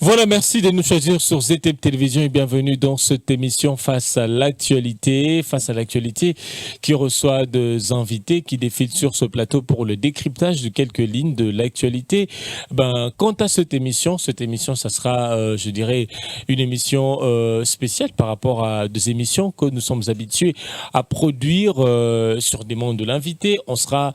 Voilà, merci de nous choisir sur ZTEP Télévision et bienvenue dans cette émission Face à l'actualité. Face à l'actualité qui reçoit des invités qui défilent sur ce plateau pour le décryptage de quelques lignes de l'actualité. Quant à cette émission, ça sera, je dirais, une émission spéciale par rapport à des émissions que nous sommes habitués à produire sur des mondes de l'invité. On sera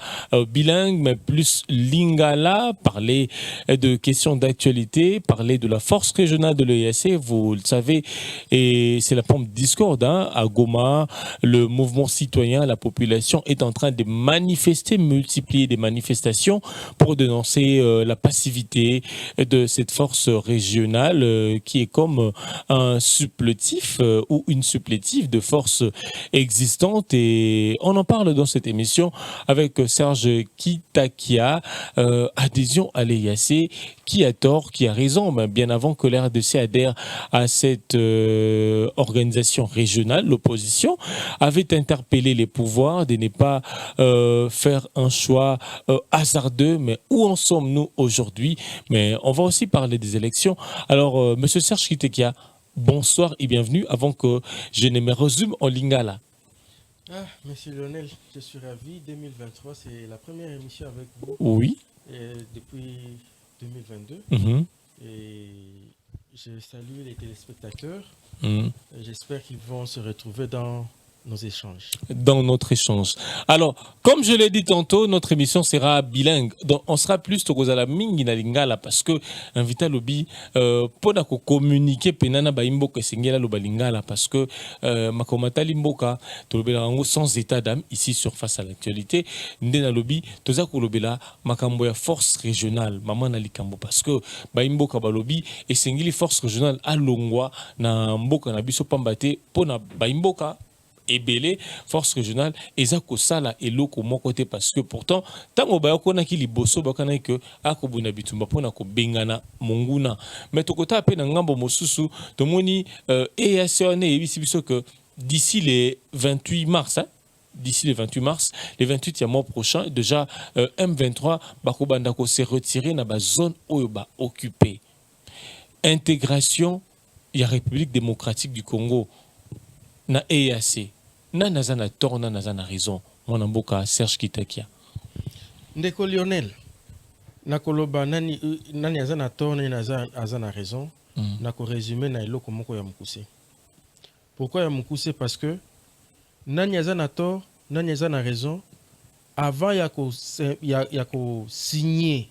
bilingue, mais plus lingala, parler de questions d'actualité, parler de la force régionale de l'EAC, vous le savez, et c'est la pompe discorde à Goma. Le mouvement citoyen, la population est en train de manifester, multiplier des manifestations pour dénoncer la passivité de cette force régionale qui est comme un supplétif ou une supplétive de forces existantes. Et on en parle dans cette émission avec Serge Kitakia, adhésion à l'EAC. Qui a tort, qui a raison, bien avant que l'RDC adhère à cette organisation régionale, l'opposition avait interpellé les pouvoirs de ne pas faire un choix hasardeux. Mais où en sommes-nous aujourd'hui? Mais on va aussi parler des élections. Alors, Monsieur Serge Kitekia, bonsoir et bienvenue avant que je ne me résume en lingala. Monsieur Lionel, je suis ravi. 2023, c'est la première émission avec vous. Oui. Depuis 2022. Et je salue les téléspectateurs. J'espère qu'ils vont se retrouver dans nos échanges. Dans notre échange. Alors, comme je l'ai dit tantôt, notre émission sera bilingue. Donc, on sera plus Tokozala mingi na lingala parce que invité lobby pour communiquer penana ba imboka singela lo balingala parce que makomata limboka to lobela ngo sans état d'âme ici sur Face à l'actualité ndena lobby toza ko lobela makambo ya force régionale maman na likambo parce que ba imboka ba lobby et singili force régionale alongwa na mboka na biso pambate pona ba imboka ebele force régionale eza kosala eloko moko te parce que pourtant tango bayokona ki liboso bakana que akobuna bitumba pona ko bengana monguna mais tokota pe na ngambo mosusu tomoni EAC ebisi biso que d'ici les 28 mars d'ici le 28 mars, le 28 e mois prochain, déjà M23 bakobanda ko se retirer na ba zone oyoba occupée. Intégration ya République démocratique du Congo na EAC. Na nazana tort, na nazana raison. Mon mboka Serge Kitakia. Ndeko Lionel, nakoloba nani azana tort, nani azana raison. Nako résumer na eloko moko ya mukuse. Pourquoi ya mukuse? Parce que nani azana tort, nani azana raison. Avant ya ko signer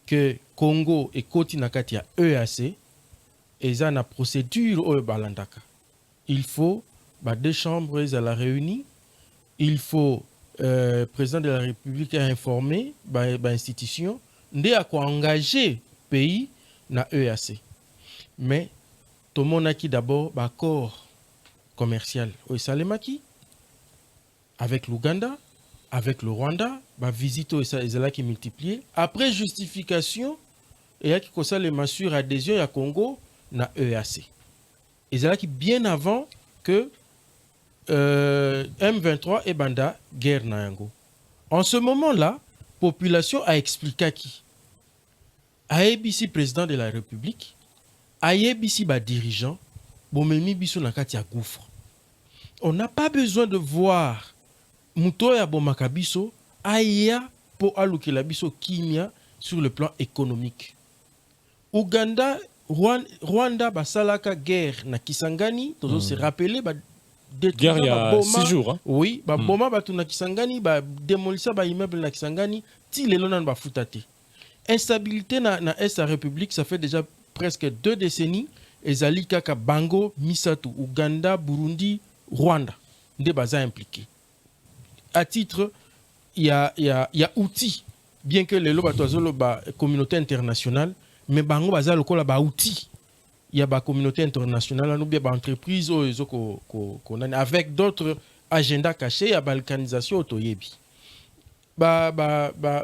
que Congo et koti na kati ya EAC, eza na procédure oyo balandaka. Il faut deux chambres à la réunie. Il faut président de la République informer institution de à quoi engager pays na EAC. Mais tout le monde a qui d'abord accord commercial au Salemaki avec l'Ouganda, avec le Rwanda, visite au Salemaki qui multiplié. Après justification, il y a qui ça les massures adhésion à Congo na EAC. Et c'est là qui bien avant que M23 et Banda guerre Nayango. En ce moment-là, population a expliqué qui ABC président de la République, ABC dirigeant, bomemi biso nakati ya gouffre. On n'a pas besoin de voir muto ya bomakabiso aya po alukela biso kimia sur le plan économique. Ouganda Rwanda basalaka guerre na Kisangani, tozo se rappeler guerre il y a 6 jours. Hein? Oui, boma batu na Kisangani, démolissa immeuble na Kisangani, ti lelo nan ba futate. Instabilité na Est la République, ça fait déjà presque 2 décennies. Ezali kaka Bango, Misatu, Ouganda, Burundi, Rwanda, nde baza impliqués. À titre, il y a outils, bien que les lobatozolo communauté internationale, mais bango baza lokola ba outil. Il y a la communauté internationale, nous bien entreprise avec d'autres agendas cachés, il y a balkanisation autoyebi.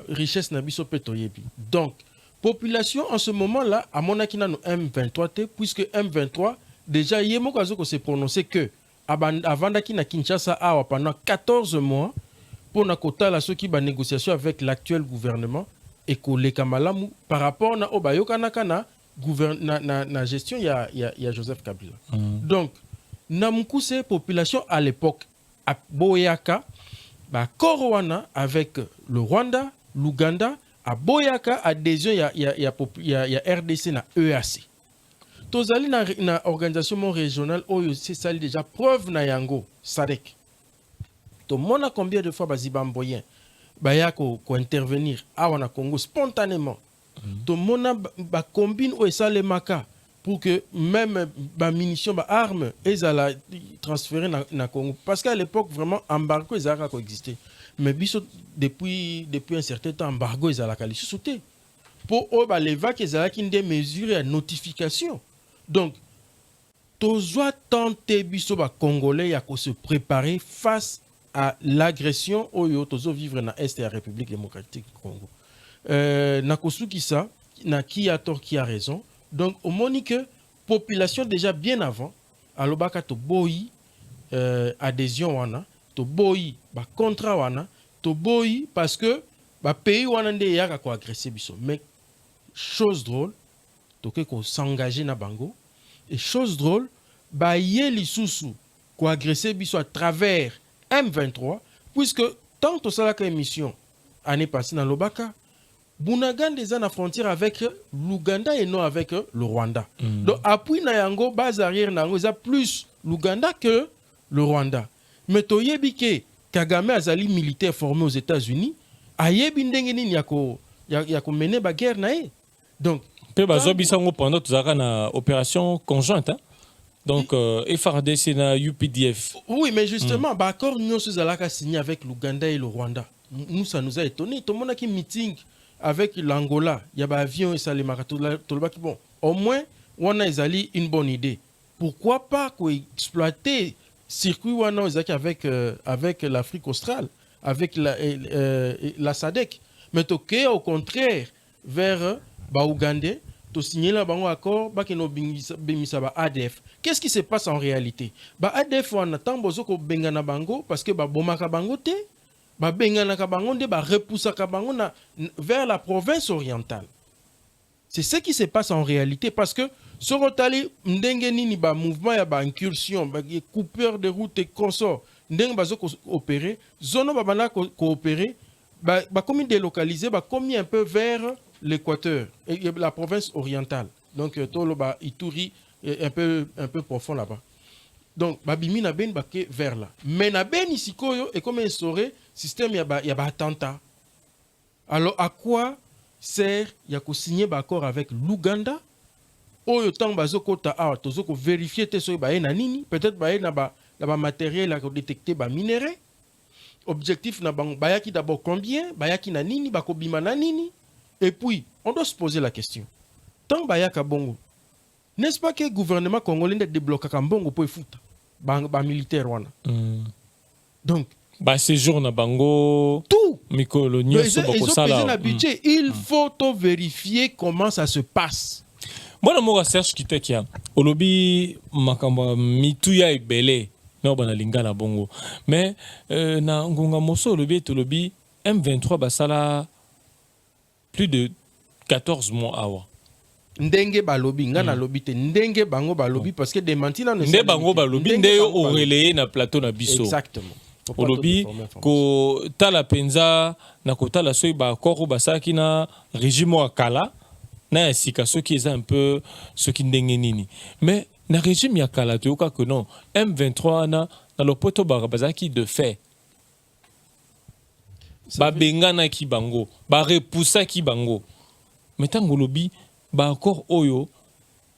Richesse na biso pe toyebi. Donc population en ce moment-là à mon akina no M23 puisque M23 déjà yemo kazo se prononcer que avant na Kinshasa pendant 14 mois pour na kotala ceux qui ba négociation avec l'actuel gouvernement et koleka malamu par rapport na obayoka nakana na gestion il y a Joseph Kabila. Donc na mukuse population à l'époque à Boyaka ba Korwana avec le Rwanda, l'Ouganda à Boyaka adhésion il y a RDC na EAC. Tozali na organisation régionale oyo c'est ça déjà preuve na yango SADC. To mona combien de fois bazibamboyen baya ko intervenir awa na Congo spontanément. To mona ba combine o esale maka pour que même ba munitions ba armes ezala transférer na Congo parce qu'à l'époque vraiment embargo ezala ko exister mais biso depuis un certain temps embargo ezala kali souté pour o ba levak ezala ki des mesures à notification. Donc tozwa tenter biso ba congolais ya ko se préparer face à l'agression oyo tozo vivre na est de la République démocratique du Congo. Na kosuki ça na qui a tort qui a raison. Donc au monique population déjà bien avant alobaka to boyi adhésion wana to boyi ba contrat wana to boyi parce que ba pays wana nde yaka ko agresser biso. Mais chose drôle to ke ko s'engager na bango et chose drôle ba yeli susu ko agresser biso à travers M23 puisque tant to sala ka émission année passée dans Lobaka Bunagande est à la frontière avec l'Ouganda et non avec le Rwanda. Donc, appui na yango, base arrière na yango, il y a plus l'Ouganda que le Rwanda. Mais toyebi ke Kagame azali militaire formé aux États-Unis, ayebi ndenge nini yako mener ba guerre na ye. Donc, pe bazobi sango pendant tozaka na opération conjointe, hein? Donc, FARDC na UPDF. Oui, mais justement, bah accord nous zalaka signé avec l'Ouganda et le Rwanda. Nous ça nous a étonné. Tout le monde a qui meeting avec l'Angola, il y a un avion et ça les bon, au moins, on a une bonne idée. Pourquoi pas exploiter circuit avec l'Afrique australe, avec la SADC, mais au contraire, vers Ougandais, to signer là un accord, ADF. Qu'est-ce qui se passe en réalité? ADF, on attend bozoko bengana bango parce que bomaka bango te. Vers la province orientale. C'est ce qui se passe en réalité parce que ce rotali ndengeni ba mouvement ya ba incursion, ba coupeur de route et consort, ndeng bazo opérer, zone ba bana coopérer, ba comme délocaliser, ba comme un peu vers l'équateur et la province orientale. Donc tolo ba Ituri un peu profond là-bas. Donc babimi na ben baké vers là. Mais na ben ici koyo et comme instauré système y a attentat. Alors à quoi sert y a ko signer accord avec l'Ouganda? Oyo tang bazoko ta a tozoko vérifier te so ba na nini, peut-être ba na ba matériel à détecter ba minerai. Objectif na bang bayaki d'abord combien, bayaki na nini, ba ko bima na nini. Et puis on doit se poser la question. Tang bayaka bongo. N'est-ce pas que le gouvernement congolais débloque Kambongo pour foutre ba militaire wana. Donc ba séjour na bango tout mikolo nyoso bako sala. Il faut vérifier comment ça se passe. Bona mo recherche kitekia. Olobi makamba mituya ebele na bana lingala bongo. Mais na ngonga moso olobi tolobi M23 basala plus de 14 mois awa. Ndenge balobi ngana lobi te ndenge bango balobi parce que démenti na ndenge bango balobi ndenge o relayer na plateau na biso. Exactement. Olobi ko tala penza na ko tala soy ba koro basaki na régime wa kala na sika soki eza un peu soki ndenge nini. Mais na régime ya kala to ka que non M23 na le poto bazaki de fait. Ba bengana ki bango, ba repoussa ki bango. Mais tango lobi ba encore oyo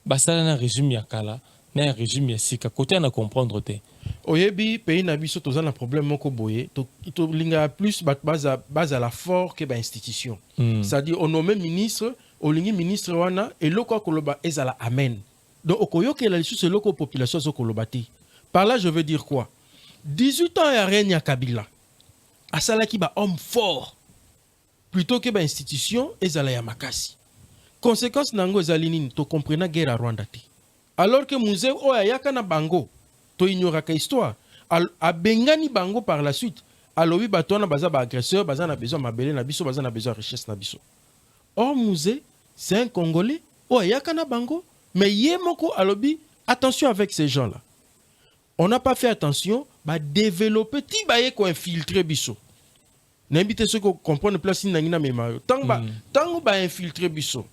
basala na régime ya kala na régime ya sika côté na comprendre te. Oyebi pays na biso toza na problème moko boye to linga plus base à la fort que ba institution. C'est-à-dire on nomme ministre, on lingi ministre wana et loko koloba ezala amen. Donc okoyoke la sous loko population zo kolobati. Par là je veux dire quoi? 18 ans ya règne ya Kabila. Asala ki ba homme fort plutôt que ba institution ezala ya makasi. Conséquence nango ezali nini to comprena guerre à Rwanda te. Alors que musée oya yaka na bango to ignoraka histoire a bengani bango par la suite alobi batona baza ba agresseur baza na besoin mabele na biso baza na besoin richesse na biso. Or musée c'est un Congolais oh yakana bango mais yemoko alobi attention avec ces gens là on n'a pas fait attention ba développer ti ba ye ko infiltrer biso n'invite ceux qui comprennent place ni na mema tango ba infiltrer biso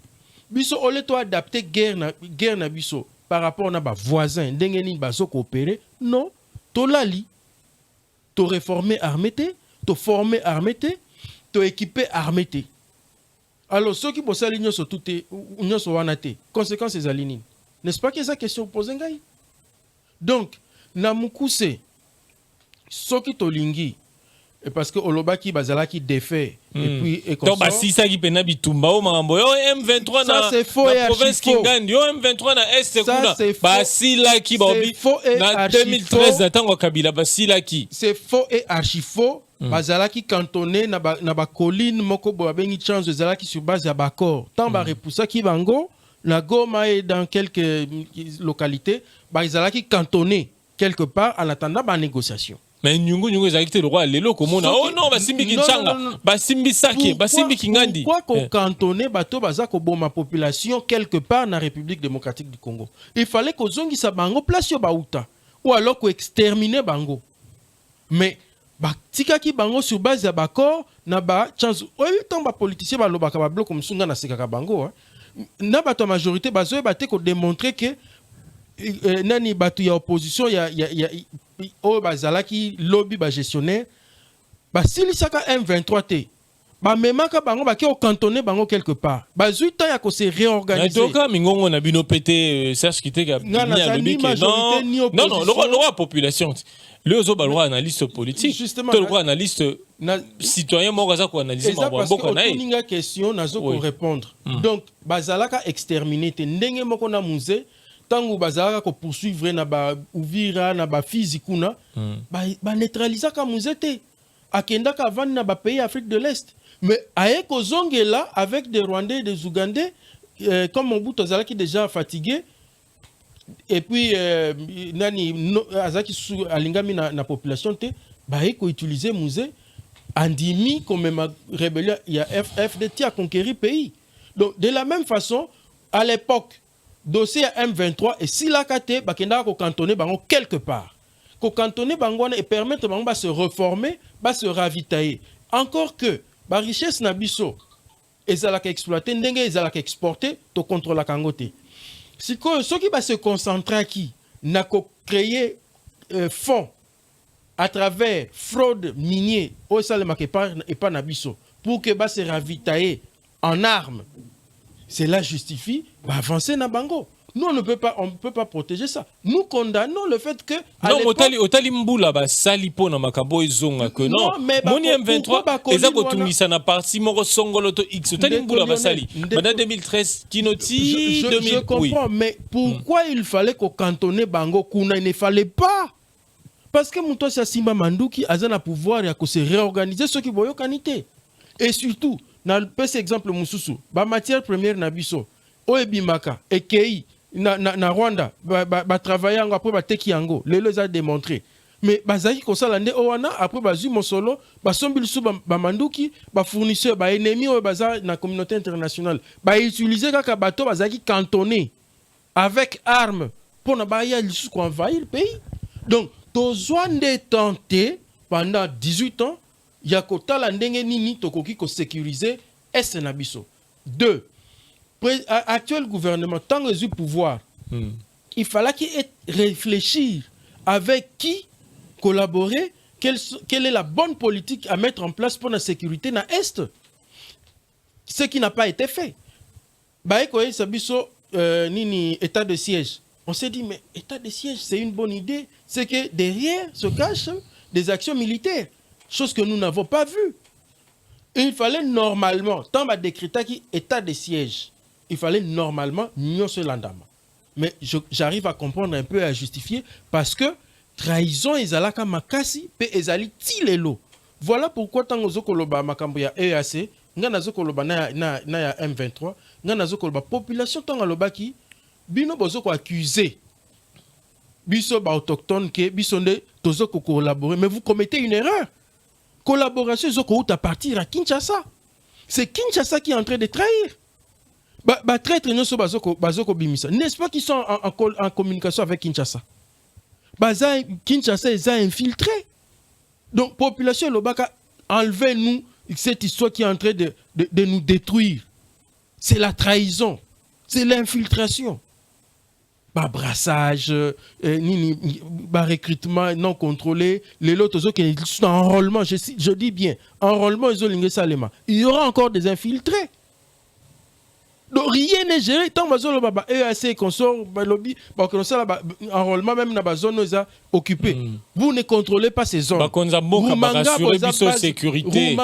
ole to adapter guerre na biso par rapport na ba voisins ndenge ni bazo coopérer non to lali to réformer armée to former armée to équiper armée alors ceux qui bossent l'union sur tout union sur wanate conséquences des alignées n'est-ce pas que ça question posée ngai donc na mukuse ceux qui tolingi et parce que olobaki bazalaki défait et puis et comme ça si ça qui pena bitumba o makambo yo M23 na province Kingandi yo M23 na est kuna basila ki baobi na 2013 na tango Kabila basila ki c'est faux et archi faux bazalaki cantonné na ba colline moko bo bengi chance bazalaki sur base ya bakor tant ba repoussa ki bango la Goma et dans quelques localités bazalaki cantonné quelque part en attendant ba négociation. Mais nyungu ezalaki le roi lelo komona oh non basimbi kinchanga basimbi saki basimbi kingandi pourquoi ko cantonné bato baza ko boma population quelque part na République démocratique du Congo il fallait ko zongisa bango place yo bauta ou alors ko exterminer bango mais batikaki bango sur base ya bakor na ba chance oyi tant ba politicien ba lobaka ba bloc msunga na sekaka bango na bato majorité bazo baté ko démontrer que nani bato ya opposition ya o bazalaki lobby ba gestionnaire basilisaka M23 te bamemaka bango baki o cantonner bango quelque part bazui temps ya ko se réorganiser donc mingongo na bino pété Serge Kiteka non le roi population le zo balwa analyste politique le roi analyste citoyen mo gaza ko analyser mabomboka na ye question nazo ko répondre donc bazalaka exterminer te ndenge moko na musée tango bazalaka ko poursuivre na ba Uvira na ba Fizikuna ba neutraliser ka musée akenda ka vendre na ba pays Afrique de l'Est mais aye ko zongela avec des Rwandais et des Ougandais comme Mobutu azalaki déjà fatigué et puis nani azaki alingami na population te ba aye ko utiliser musée andimi comme même rébellion il y a FDT a conquérir pays donc de la même façon à l'époque dossier M23 et si la kate bakenda ko cantonner bango quelque part ko cantonner bango et permettre bango ba se reformer ba se ravitailler encore que ba richesse na biso ezalaka exploiter ndenge ezalaka exporter to contrôler kangote siko ceux qui va se concentrer qui na ko créer fonds à travers fraude minier au salema ke pas na biso pour que ba se ravitailler en armes. Cela justifie avancer na bango. Nous on ne peut pas protéger ça. Nous condamnons le fait que non otali mbula ba sali pona makabo ezonga que non moni M23 eza ko tungisa na parti moko songolo to X otali mbula ba sali bana 2013 kinoti 2000 je comprends mais pourquoi il fallait qu'on cantonne bango kuna il ne fallait pas parce que muto sia simba manduki azana pouvoir ya ko se réorganiser ceux qui boyo kanité et surtout na pese exemple mususu ba matière première na biso oebimaka ekei na Rwanda ba travailler ngo après ba teki yango lelo za démontrer mais bazaki ko sala nde owana après bazui mosolo ba sombi lusu ba manduki ba fournisseur ba ennemi o baza na communauté internationale ba utiliser kaka bateau bazaki cantonné avec armes pour na ba ya lusu ko envahir le pays donc tozwa nde tenté pendant 18 ans ya kotala ndenge nini tokoki ko sécuriser est na biso. 2 actuel gouvernement tant que du pouvoir il fallait qu'il réfléchir avec qui collaborer quelle est la bonne politique à mettre en place pour la sécurité na est ce qui n'a pas été fait ba ekoye sabiso nini état de siège on s'est dit mais état de siège c'est une bonne idée c'est que derrière se cachent des actions militaires chose que nous n'avons pas vue. Il fallait normalement tant ba décréter qui état de siège il fallait normalement nyon se landama. Mais j'arrive à comprendre un peu et à justifier parce que trahison ezalaka makasi pe ezali tilelo. Voilà pourquoi tant ozokoloba makambo ya EAC ngana zokoloba na ya M23 ngana zokoloba population tant alobaki bino bozoko accuser biso ba autochtone ke biso nde tozoko collaborer mais vous commettez une erreur. Collaboration zoko à partir à Kinshasa. C'est Kinshasa qui est en train de trahir. Traître nyonso bazoko bimisa. N'est-ce pas qu'ils sont en communication avec Kinshasa? Kinshasa est infiltré. Donc, population Lobaka, enlevez-nous cette histoire qui est en train de nous détruire. C'est la trahison. C'est l'infiltration. Brassage, recrutement non contrôlé, les autres qui sont en enrôlement, je dis bien, enrôlement, il y aura encore des infiltrés. Donc rien n'est géré tant que EAC consort lobby enrôlement même dans la zone occupée. Vous ne contrôlez pas ces zones. Sécurité.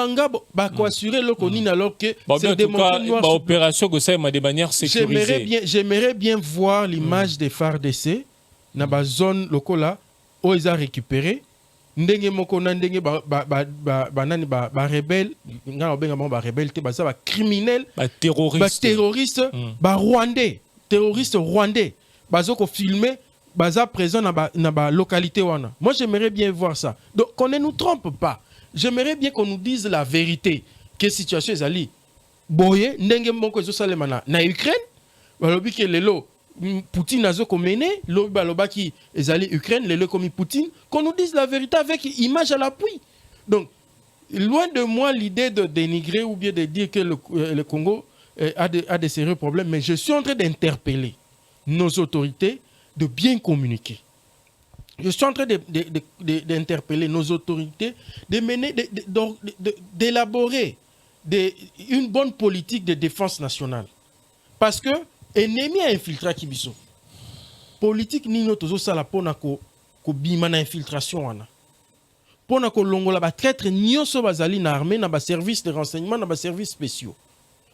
Assurer le conine alors que c'est démontré opération que ça de manière sécurisée. J'aimerais bien voir l'image des FARDC dans la zone locale où ils ont récupéré. Ndenge moko na ndenge rebelle nga obenga ba rebelle te baza ba criminel ba terroriste ba rwandais terroriste rwandais bazoko filmer baza présent na ba localité wana. Moi j'aimerais bien voir ça. Donc qu'on ne nous trompe pas. J'aimerais bien qu'on nous dise la vérité que situation ezali boye ndenge moko ezo salema na Ukraine balobi ke lelo Poutine a mené, l'Obaki ezali Ukraine, les comme Poutine, qu'on nous dise la vérité avec image à l'appui. Donc, loin de moi l'idée de dénigrer ou bien de dire que le Congo a de sérieux problèmes, mais je suis en train d'interpeller nos autorités de bien communiquer. Je suis en train d'interpeller nos autorités de mener, d'élaborer une bonne politique de défense nationale. Parce que ennemi a infiltré Kibiso. Politique ni notre sala pona ko bima na infiltration wana. Pona ko longola ba traître nyonso bazali na armée na ba service de renseignement na ba services spéciaux.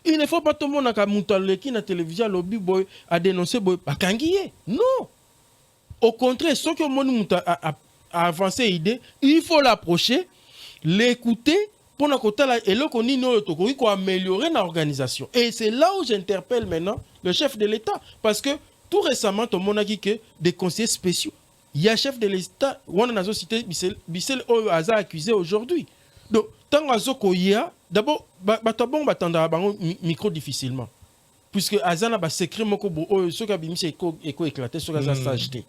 Il ne faut pas tout le monde na mutaleki na télévision lobby boy a dénoncer boy bakangiye. Non. Au contraire, ce que mon muta a avancé idée, il faut l'approcher, l'écouter pour améliorer l'organisation. Et c'est là où j'interpelle maintenant le chef de l'État. Parce que tout récemment, tout le monde a dit que des conseillers spéciaux. Il y a un chef de l'État, on a cité Bissel Oaza accusé aujourd'hui. Donc, tant que d'abord, on va attendre un micro difficilement. Puisque Azana va s'écrire ce qui a éclaté, ce qui a s'acheté.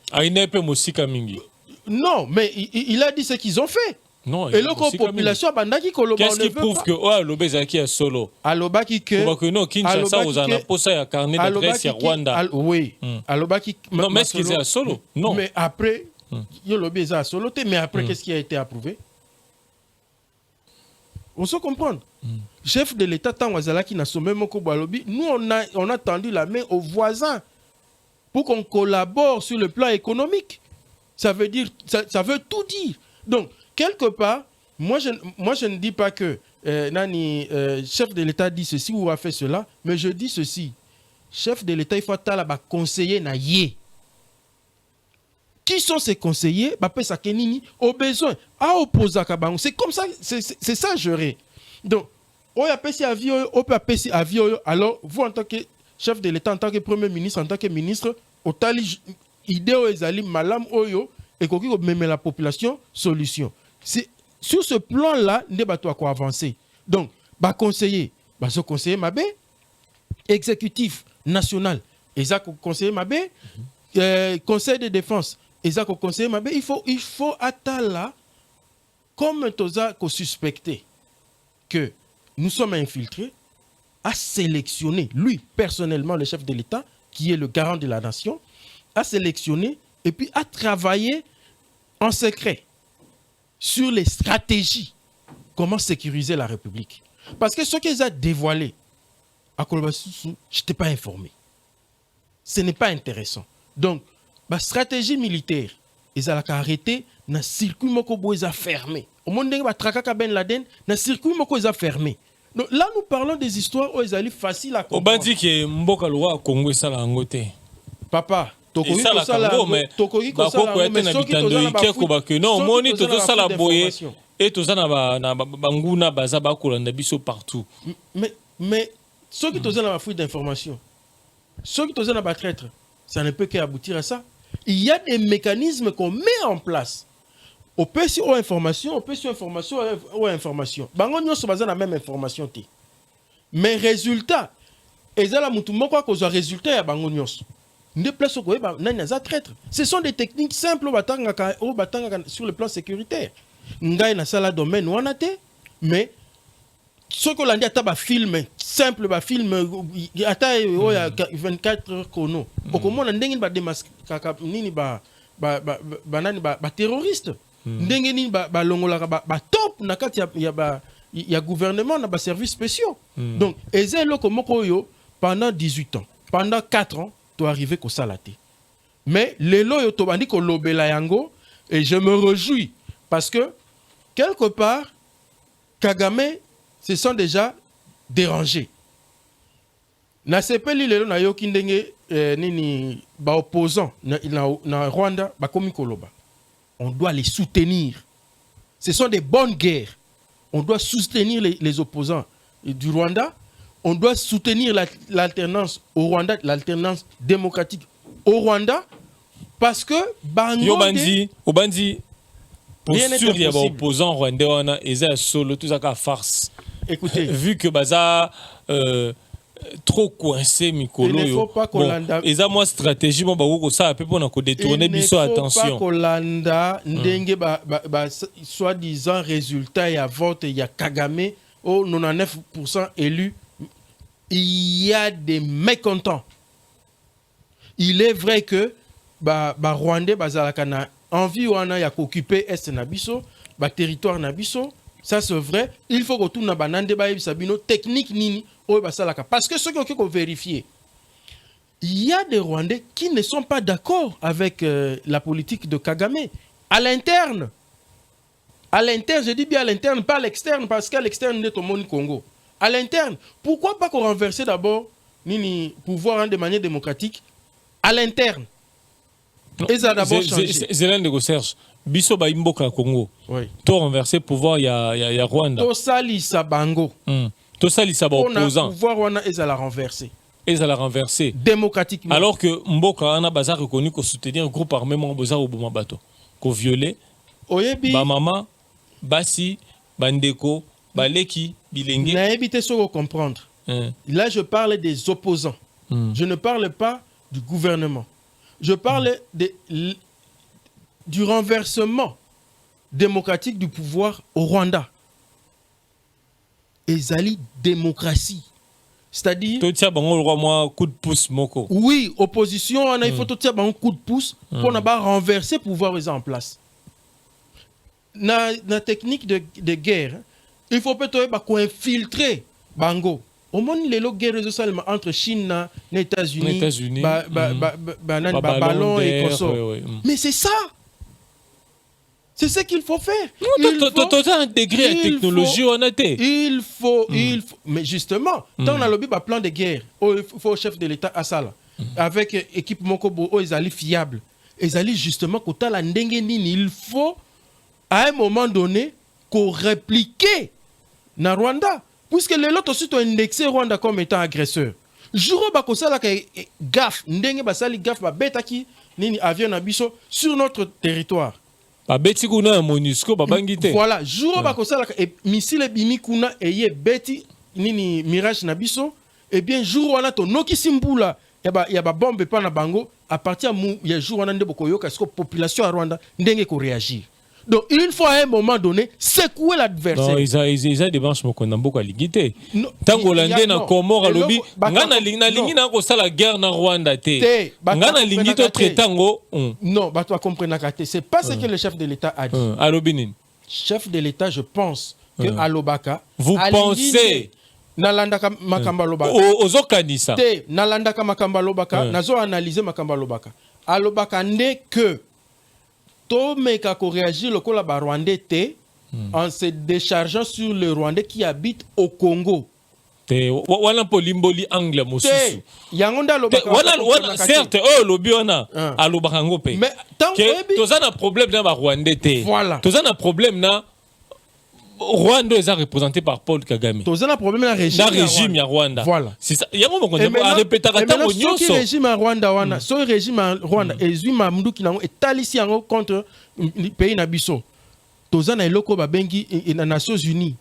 Non, mais il a dit ce qu'ils ont fait. Non, et la population bandaki koloba. Qu'est-ce qui prouve que l'obésaki est solo? Alobaki que non, Kinshasa aux anaposa ya carnet d'adresse ya Rwanda. Oui. Alobaki. Non, mais est-ce qu'ils est à solo? Non. Mais après, yo l'obésa à solo, mais après qu'est-ce qui a été approuvé? On se comprend. Chef de l'État tant wazalaki na sommet moko balobi, nous on a tendu la main aux voisins pour qu'on collabore sur le plan économique. Ça veut dire ça veut tout dire. Donc quelque part, moi je ne dis pas que chef de l'État dit ceci ou a fait cela, mais je dis ceci. Chef de l'État, il faut être conseiller na yé. Qui sont ces conseillers? Au besoin, à opposer à Kabango. C'est comme ça, c'est ça gérer. Donc, alors vous en tant que chef de l'État, en tant que Premier ministre, en tant que ministre, au tali idée ezali malam oyo et qu'on même la population solution. C'est sur ce plan-là, ne pas toi quoi avancer. Donc, conseiller Mabé, exécutif national, conseiller Mabé, conseil de défense, conseiller Mabé, il faut attendre là, comme Toza qu'on suspecté que nous sommes infiltrés, à sélectionner, lui personnellement, le chef de l'État, qui est le garant de la nation, à sélectionner et puis à travailler en secret sur les stratégies, comment sécuriser la République. Parce que ce qu'ils ont dévoilé, à Kolobasusu, je n'étais pas informé. Ce n'est pas intéressant. Donc, la stratégie militaire, ils ont arrêté, dans le circuit Mokobo, ils ont fermé. Au monde de Trakaka Ben Laden, dans le circuit Mokobo, ils ont fermé. Donc là, nous parlons des histoires où ils allaient facile à comprendre. On dit que Mboka Loa Congo est ça la ngote. Papa, Tokoki ko sala mais Tokoki ko sala mais soki tozana ba non moni tozo sala boye et tozana ba banguna baza ba kolanda biso partout. Mais soki tozana ba fuite d'information. Soki tozana ba traître, ça ne peut qu'aboutir à ça. Il y a des mécanismes qu'on met en place. On peut sur information, on peut sur information ou information. Bango nyonso baza na même information té. Mais résultat, ezala mutu moko akozwa résultat ya bango nyonso nde place okoyeba nani aza traître. Ce sont des techniques simples batangaka sur le plan sécuritaire. Ngai na sala domaine wana te, mais ce que l'on dit à film simple, film ata ya 24 heures chrono. Okomo na ndenge ba démasque nini ba terroriste. Ndenge nini ba longola ba top na kati ya gouvernement na ba services spéciaux. Donc ezelo komoko yo pendant 18 ans, pendant 4 ans to arriver ko salate. Mais lelo yo to bandi ko lobela yango et je me réjouis parce que quelque part Kagame se sont déjà dérangés. Na sepeli lelo na yoki ndenge nini ba opposants na Rwanda ba komi koloba. On doit les soutenir. Ce sont des bonnes guerres. On doit soutenir les opposants du Rwanda. On doit soutenir l'alternance au Rwanda, l'alternance démocratique au Rwanda, parce que Bango Obandi posture ya opposant rwandais eza solo tout ça ka farce. Écoutez, vu que baza trop coincé mikolo yo. Il ne faut pas kolanda. Eza moi stratégie mo bako ça peut pour ko détourner biso attention. Il ne faut pas kolanda ndenge soi-disant résultat ya vote ya Kagame au 99% élus. Il y a des mécontents. Il est vrai que Rwandais bazalaka na envie wana ya occuper est nabiso, territoire nabiso, ça c'est vrai. Il faut que tout na banande ba sabino technique nini o basalaka parce que ceux qui ont vérifié. Il y a des Rwandais qui ne sont pas d'accord avec la politique de Kagame à l'interne. À l'interne, je dis bien à l'interne, pas à l'externe parce qu'à l'externe n'est au monde Congo. À l'interne, pourquoi pas qu'on renverse d'abord nini pouvoir de manière démocratique à l'interne? Et ça d'abord changer. Zélène de Serge, biso ba imboka Congo. Oui. To renverser pouvoir ya Rwanda. To salisa bango. To salisa ba opposant. Pouvoir wana et ça la renverser. Et ça la renverser démocratiquement. Alors que mboka ana baza reconnu ko soutenir un groupe armé mo boza oboma bato. Ko violer. Oyebi ba mama, basi, bandeko, baleki, bilenge. Na éviter ce qu'on comprendre. Là je parle des opposants. Je ne parle pas du gouvernement. Je parle du renversement démocratique du pouvoir au Rwanda. Ezali démocratie. C'est-à-dire... coup de pouce, moko. Oui, opposition, il faut tout un coup de pouce pour ne pas renverser le pouvoir en place. Dans la technique de guerre, il faut peut-être infiltrer Bango. Au monde, les guerres entre Chine et les États-Unis, ballon et Kosovo. Mais c'est ça. C'est ce qu'il faut faire. Tu as intégré la technologie, on a été. Il faut. Mais justement, quand on a le plan de guerre, il faut au chef de l'État à ça, avec équipe Mokobo, ils allaient fiables. Ils allaient justement, quand la Ndengenini, il faut, à un moment donné, qu'on réplique na Rwanda. Puisque les autres aussi ont indexé Rwanda comme étant agresseur. Juro bakosala ka gaffe, ndenge basali gaffe ba betaki nini avion na biso sur notre territoire. Ba beti kuna MONUSCO ba bangite. Voilà, juro bakosala ka missile bimi kuna eye beti nini mirage na biso, et bien jour wana to noki simbula ya ba bombe pa na bango à partir ya jour wana nde bokoyoka ce que population à Rwanda ndenge ko réagir. Donc il faut à un moment donné secouer l'adversaire. Non, ils ont des manches mo kona mboko aligité. Tango landé na Comore lobi, ngana lingi na ko sala guerre na Rwanda te. Ngana lingi to traitango. Non, ba toi comprendre kate, c'est pas ce que le chef de l'État a dit. Alobinin. Chef de l'État, je pense que Alobaka. Vous pensez nalandaka makamba lobaka. Ozokanisa. Te nalandaka makamba lobaka, nazo analyser makamba lobaka. Alobaka n'est que Tomeka ko réagir le kola ba Rwandais te en se déchargeant sur le Rwandais qui habite au Congo. Te wana polimboli angle mosusu. Yangonda lobaka. Wana certes lobi wana alobaka ngo pe. Mais tant que tozana problème na ba Rwandais te. Voilà. Tozana problème na Rwanda est représenté par Paul Kagame. Tozana problème na régime ya Rwanda. Voilà. C'est ça. Yango mo konde a répéter ata mo nyonso. Ce régime à Rwanda wana, ce régime à Rwanda ezui mamdu kinango etalisi yango contre pays na biso. Tozana eloko ba bengi na Nations Unies.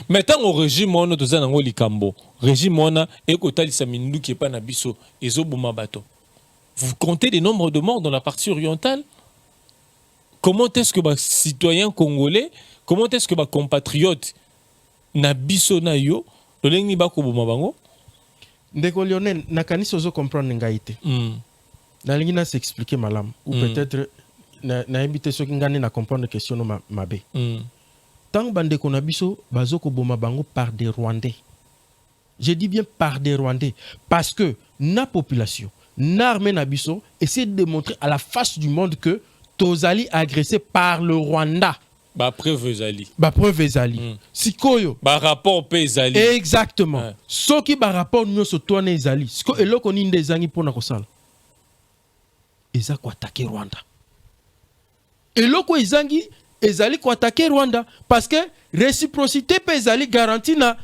Mais tant au régime on a nango likambo régime on a ekotalisa mindu qui est pas na biso ezoboma bato. Vous comptez les nombres de morts dans la partie orientale? Comment est-ce que les citoyens congolais, comment est-ce que les compatriotes na biso na yo dolengi bakoboma bango? Ndeko Lionel nakanisi ozo comprendre ngaite. Na lingi na s'expliquer malam ou peut-être na invité ceux qui ngani na comprendre question no mabe. Tant bandeko na biso bazoko boma bango par des Rwandais. Je dis bien par des Rwandais parce que na population, na armée na biso essaie de démontrer à la face du monde que tozali agressé par le Rwanda. Ba preuve ezali. Ba preuve ezali. Sikoyo. Ba rapport pe ezali. Exactement. Soki ba rapport nyonso toana ezali. Siko eloko ninde ezangi pona kosala. Eza ko attaquer Rwanda. Eloko ezangi ezali ko attaquer Rwanda parce que réciprocité pe ezali garantie na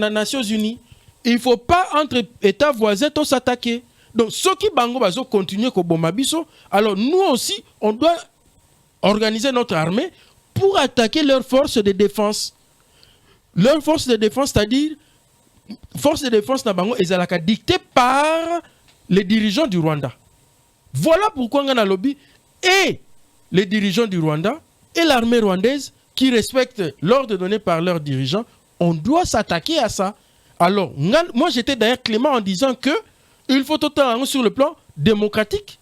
Nations Unies. Il faut pas entre États voisins tous s'attaquer. Donc ceux qui bango bazo continuer ko bomba biso, alors nous aussi on doit organiser notre armée pour attaquer leurs forces de défense. Leurs forces de défense, c'est-à-dire forces de défense na bango ezalaka dictées par les dirigeants du Rwanda. Voilà pourquoi on a lobby et les dirigeants du Rwanda et l'armée rwandaise qui respectent l'ordre donné par leurs dirigeants, on doit s'attaquer à ça. Alors, moi j'étais d'ailleurs clément en disant que il faut autant sur le plan démocratique,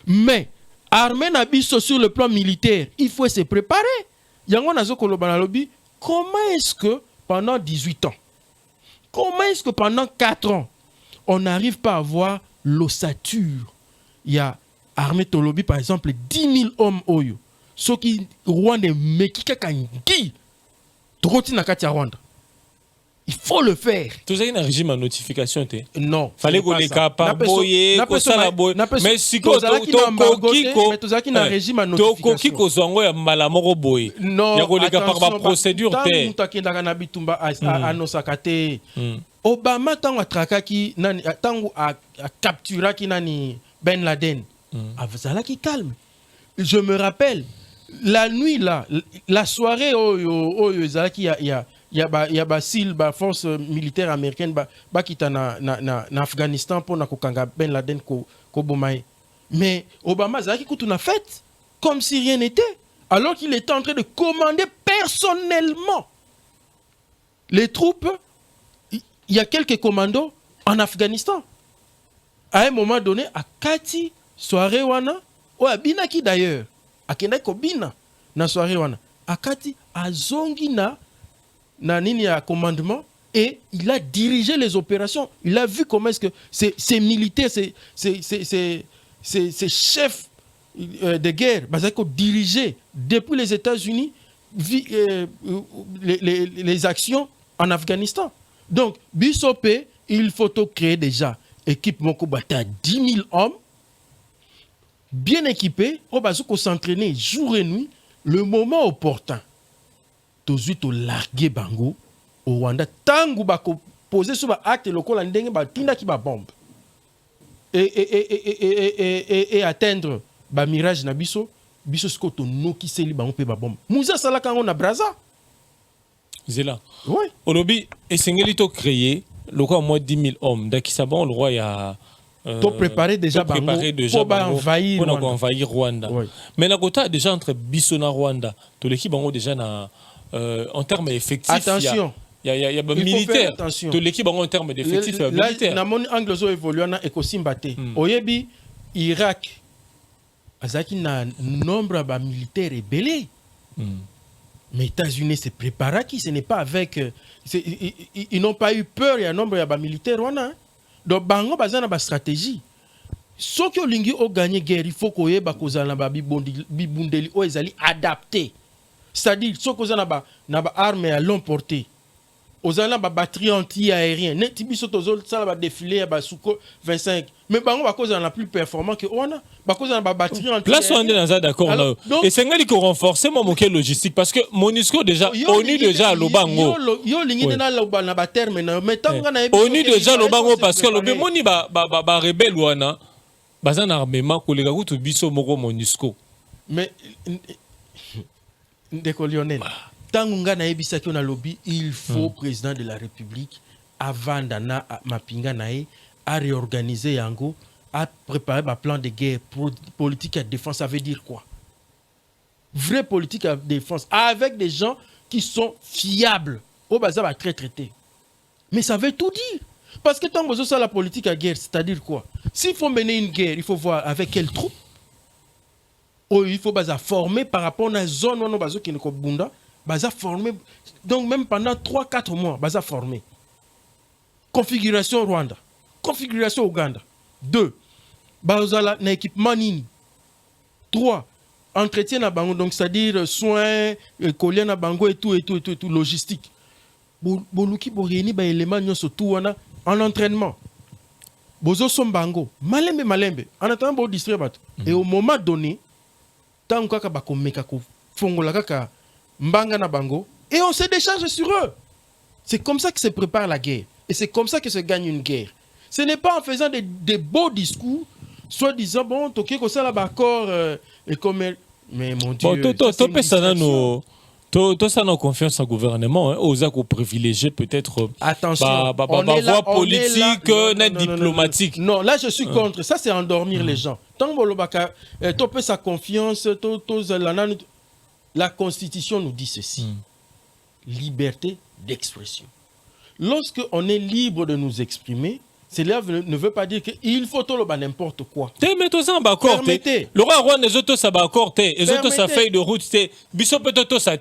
mais armée nabiso sur le plan militaire, il faut se préparer. Yango nazo kolobana lobby, comment est-ce que pendant 18 ans, comment est-ce que pendant 4 ans, on n'arrive pas à avoir l'ossature? Il y a armée Tolobi par exemple 10 000 hommes oyo. Ceux qui Rwanda mekika kangi troti na kati ya Rwanda. Il faut le faire. Tout ça, il y a un régime en notification. Non. Fallait que les cas pas boyer, que ça la boyer. Mais si ko tozaki na régime en notification. Tokoki ko zongo ya malamoro boyer. Non. Ya ko les cas par procédure té. Mutaki ndaka na bitumba anosaka te. Obama tango atrakaki nani tango a capturaki nani Ben Laden. Avazalaki calme. Je me rappelle la nuit là, la soirée oyo ezalaki il y a Basil, la force militaire américaine, qui est en Afghanistan pour kokanga Ben Laden ko bomaye. Mais Obama a fait comme si rien n'était, alors qu'il était en train de commander personnellement les troupes. Il y a quelques commandos en Afghanistan. À un moment donné, à Kati, soirée wana, ou à Binaki d'ailleurs, à Kenako Bina, na soirée wana, à Kati, à Zongina, Nanini a commandement et il a dirigé les opérations. Il a vu comment est-ce que ces militaires, ces chefs de guerre, dirigé depuis les États-Unis les actions en Afghanistan. Donc, Bissopé, il faut créer déjà équipe Mokobata 10 000 hommes bien équipés, on va s'entraîner jour et nuit, le moment opportun. Tozuito largué bango au Rwanda tangu bako poser sur ba acte local ndenge ba tinda ki ba bombe et atteindre ba mirage na biso sko to noki seli bango pe ba bombe muza sala kango na Braza Zela oui olobi esengeli to créer local moins 10 000 hommes dakisa bon le roi ya to préparer déjà bango pour envahir Rwanda oui. Mais la quota déjà entre biso na Rwanda to l'équipe bango déjà na en termes effectifs, attention, il y a militaire. De l'équipe en termes d'effectifs militaires. Dans mon angle évolué, on a écosimbate. Oyebi, Irak, Azaki na nombre de militaires rebellés. Mais États-Unis se préparent qui, ce n'est pas avec. Ils n'ont pas eu peur, il y a un nombre de militaires. Donc, Bango, bazana ba stratégie. Ce que l'Ingi a gagné guerre, il faut qu'on ait bibundeli o ezali adapté. C'est-à-dire, ce qu'on a une arme à long portée, aux a une batterie anti-aérienne, net biso tozol ça va défiler à Suko 25. Mais bango ba cause on a plus performant que on a, ba cause on a batterie anti-aérienne. Là on est dans d'accord là. Et c'est ngali ko renforcer mon moquet logistique parce que MONUSCO déjà ONU déjà lo bango. Yo lingi na na ba terme na mais tant nga na ONU déjà lo bango parce que lo be moni ba rebelle wana bazan armement kolega kutu biso moko MONUSCO. Mais Ndeko Lionel, Tangunga na ebisa ki on a lobby, il faut président de la République avant d'ana mapinga nae à réorganiser yango, à préparer un plan de guerre politique de défense. Ça veut dire quoi? Vraie politique de défense avec des gens qui sont fiables. Au bazar va très traité. Mais ça veut tout dire. Parce que tant que ça la politique à guerre, c'est-à-dire quoi? S'il faut mener une guerre, il faut voir avec quelles troupes. Ou il faut former par rapport à une zone où on a qui est former. Donc même pendant 3-4 mois, baza former. Configuration Rwanda, configuration Ouganda. 2. Bazala na équipement nini. 3. Entretien na bango, donc c'est-à-dire soins, collier na bango et tout, logistique. Boluki boréni ba élément nyoso tout en entraînement. Bozo son bango, malembe. En attendant bo distraire bat. Et au moment donné, tant kaka ba komeka ko fongola kaka mbanga na bango et on se décharge sur eux. C'est comme ça que se prépare la guerre. Et c'est comme ça que se gagne une guerre. Ce n'est pas en faisant des beaux discours, soit disant, bon, toké ko ça là d'accord et comme mais mon Dieu. Bon, to ça nos confiance en gouvernement, aux actes privilégiés peut-être. Attention, voie politique, diplomatique. Non, là je suis contre. Ça c'est endormir les gens. Tant que tu peux sa confiance, la Constitution nous dit ceci. Liberté d'expression. Lorsque on est libre de nous exprimer, cela ne veut pas dire qu'il faut tout n'importe quoi. Permettez. Le roi Rwanda les autres ça d'accord les autres ça fait de route biso peut-être ça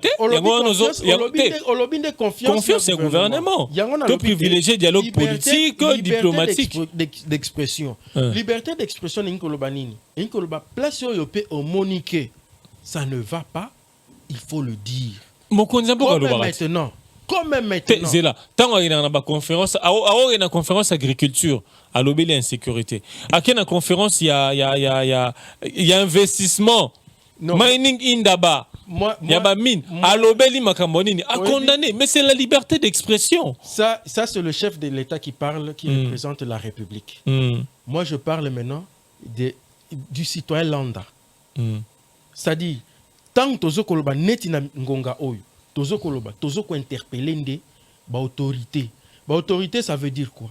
confiance au gouvernement. To privilégier dialogue politique, diplomatique d'expression. Liberté d'expression n'ingoloba nini. Ingoloba place yo pe omonique. Ça ne va pas, il faut le dire. Comme maintenant. C'est là. Tant qu'il y a une conférence, une conférence agriculture, à l'obéli insécurité. À quelle conférence il y a investissement. Mining indaba. Il y a mine. À l'obéli makambonini. À condamner. Mais c'est la liberté d'expression. Ça c'est le chef de l'État qui parle, qui représente la République. Moi, je parle maintenant du citoyen lambda. C'est-à-dire, tant que tu as netina ngonga oyo. Tozo interpeller des autorités. Autorité, ça veut dire quoi?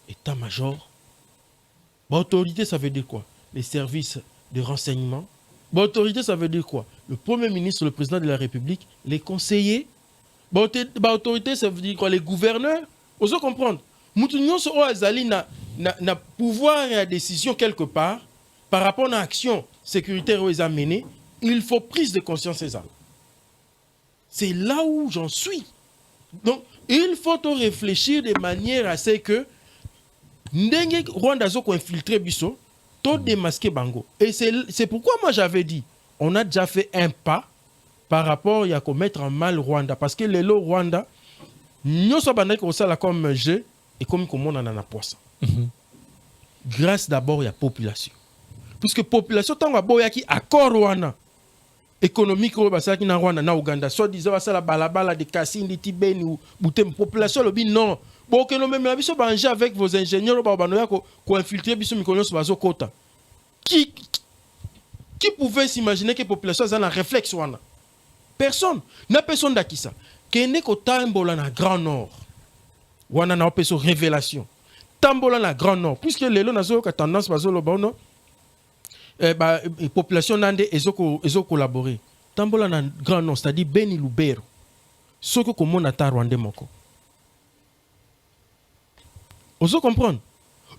État-major. Autorité, ça veut dire quoi? Les services de renseignement. Autorité, ça veut dire quoi? Le Premier ministre, le Président de la République, les conseillers. Autorité, ça veut dire quoi? Les gouverneurs. Vous comprendre? Moutounion so azali na pouvoir et à décision quelque part par rapport à l'action sécuritaire aux amenés. Il faut prise de conscience ça. C'est là où j'en suis. Donc, il faut réfléchir de manière à ce que Ndenge Rwanda zo ko infiltré biso, to démasquer bango. Et c'est pourquoi moi j'avais dit, on a déjà fait un pas par rapport à mettre en mal Rwanda. Parce que les lots Rwanda, nous sommes comme jeu et comme on en a poisson. Grâce d'abord à la population. Puisque la population, tant que qui accord Rwanda. Économique qui na Rwanda na Uganda soit disant ça la balabala de Kasindi Tibeni ou Butembo population le non bon que nous même la biso banger avec vos ingénieurs ba banoya ko infiltrer biso mikonyo so bazo kota qui pouvait s'imaginer que population a un réflexe wana personne d'akisa kene ko tambola na Grand Nord wana na opeso révélation tambola na Grand Nord puisque lelo nazo ka tendance bazo lo bono population nande ezo collaborer tambola na Grand Nord c'est-à-dire Beni Lubero soko komona ta Rwanda moko ozo comprendre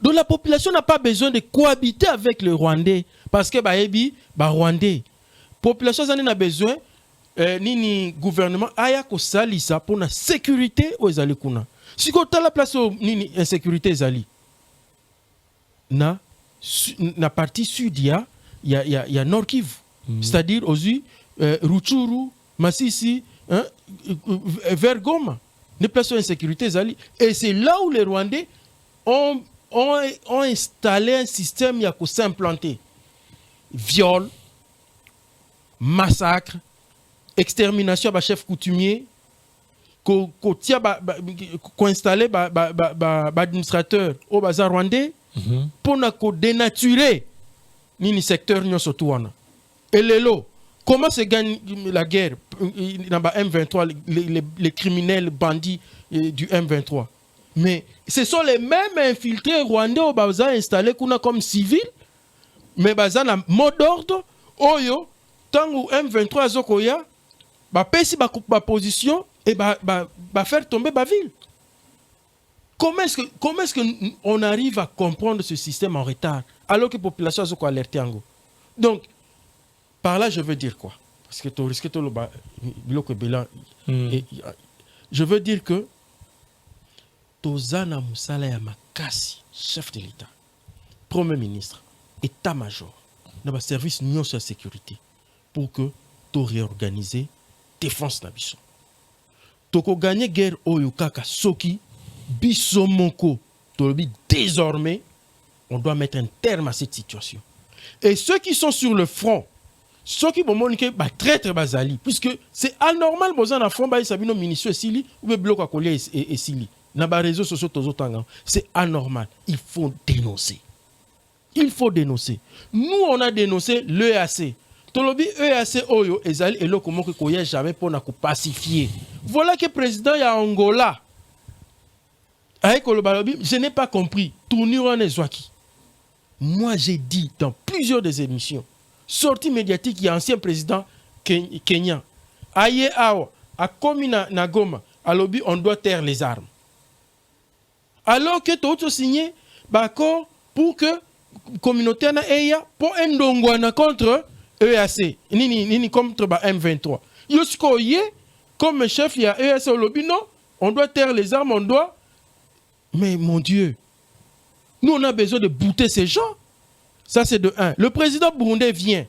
donc la population n'a pas besoin de cohabiter avec le Rwandais parce que Rwandais population a besoin nini gouvernement aya ko salisa pour la sécurité aux ezali kuna siko ta la place nini insécurité ezali na partie sud il y a Nord Kivu, c'est-à-dire aussi Rutshuru, Masisi, vers Goma, des places d'insécurité. Et c'est là où les Rwandais ont installé un système qui a s'implanter. Viol, massacre, extermination par chef coutumier, qu'on installé administrateur au bazar rwandais pour dénaturer ni secteur nyo sotuana et lelo Comment se gagne la guerre dans M23, les criminels bandits du M23? Mais ce sont les mêmes infiltrés rwandais au Baza installés comme civils, mais Baza na mot d'ordre, oyo, tant que M23 Zokoya, ba pesi ba position et ba faire tomber ba ville. Comment est-ce que on arrive à comprendre ce système en retard alors que la population a alerté en go? Donc, par là, je veux dire quoi? Parce que tu risques de je veux dire que Tozana Moussala Yamakasi, chef de l'État, Premier ministre, État-major, dans le service de la sécurité, pour que tu réorganises défense Nabiso. Tu gagner guerre Oyukaka Soki, Bisomoko, désormais, on doit mettre un terme à cette situation. Et ceux qui sont sur le front, ceux qui vont montrer traître Bazali, puisque c'est anormal, besoin d'un front, Sabino Ministre Sili, ou bloc à coller et Sili. Dans les réseaux sociaux, c'est anormal. Il faut dénoncer. Il faut dénoncer. Nous, on a dénoncé l'EAC. Tolobi EAC Oyo, Ezali, et là, comment qu'on y a jamais pour nous pacifier. Voilà que le président y a Angola. Je n'ai pas compris. Tournure en Ezwaki. Moi, j'ai dit dans plusieurs des émissions, sortie médiatique, il y a un ancien président kenyan. Aye Awa, à Komina Nagoma, à Lobi, on doit taire les armes. Alors que tu as signé d'accord pour que la communauté na eya pour un dongwana contre EAC, ni contre M23. Yosko ye, comme chef, il y a EAC au lobby, non, on doit taire les armes, on doit. Mais mon Dieu, nous on a besoin de bouter ces gens. Ça c'est de 1. Le président burundais vient.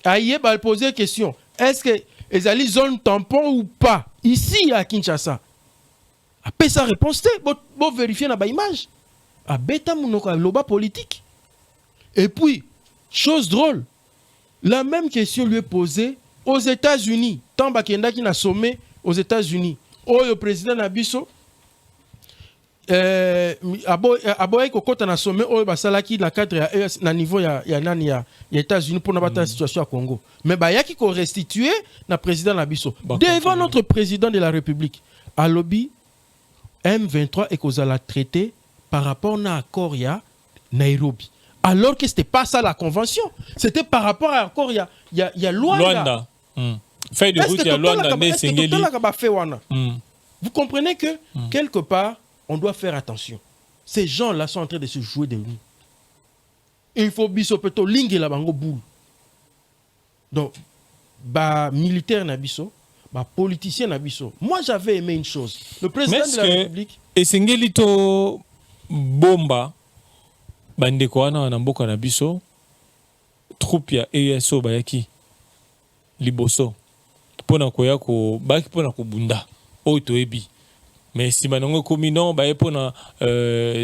Aïe, va poser question. Est-ce que les alliés zone tampon ou pas? Ici à Kinshasa. Après sa réponse, vous vérifiez dans l'image. À bêta loba politique. Et puis, chose drôle, la même question lui est posée aux États-Unis. Tant Bakenda qui n'a sommé aux États-Unis. Oh, le président Nabiso, aboye kokota na sommet oyo basalaki na cadre na niveau ya États-Unis pour na bata la situation à Congo. Mais bayaki ko restituer na président Nabiso devant notre président de la République. À lobby M23 et qu'on a traité par rapport à l'accord ya Nairobi. Alors que c'était pas ça la convention, c'était par rapport à l'accord ya Luanda. Fait de route ya Luanda Vous comprenez que quelque part on doit faire attention. Ces gens-là sont en train de se jouer de nous. Il faut bisopeto lingue la bango boule. Donc, militaire nabiso, politicien nabiso. Moi, j'avais aimé une chose. Le président de la République. Et Sengelito bomba bandeko wana na mboka nabiso troupe ya ESO bayaki liboso pona koya ko baki pona ko bunda o to ebi. Mais si maintenant comme non ba pour na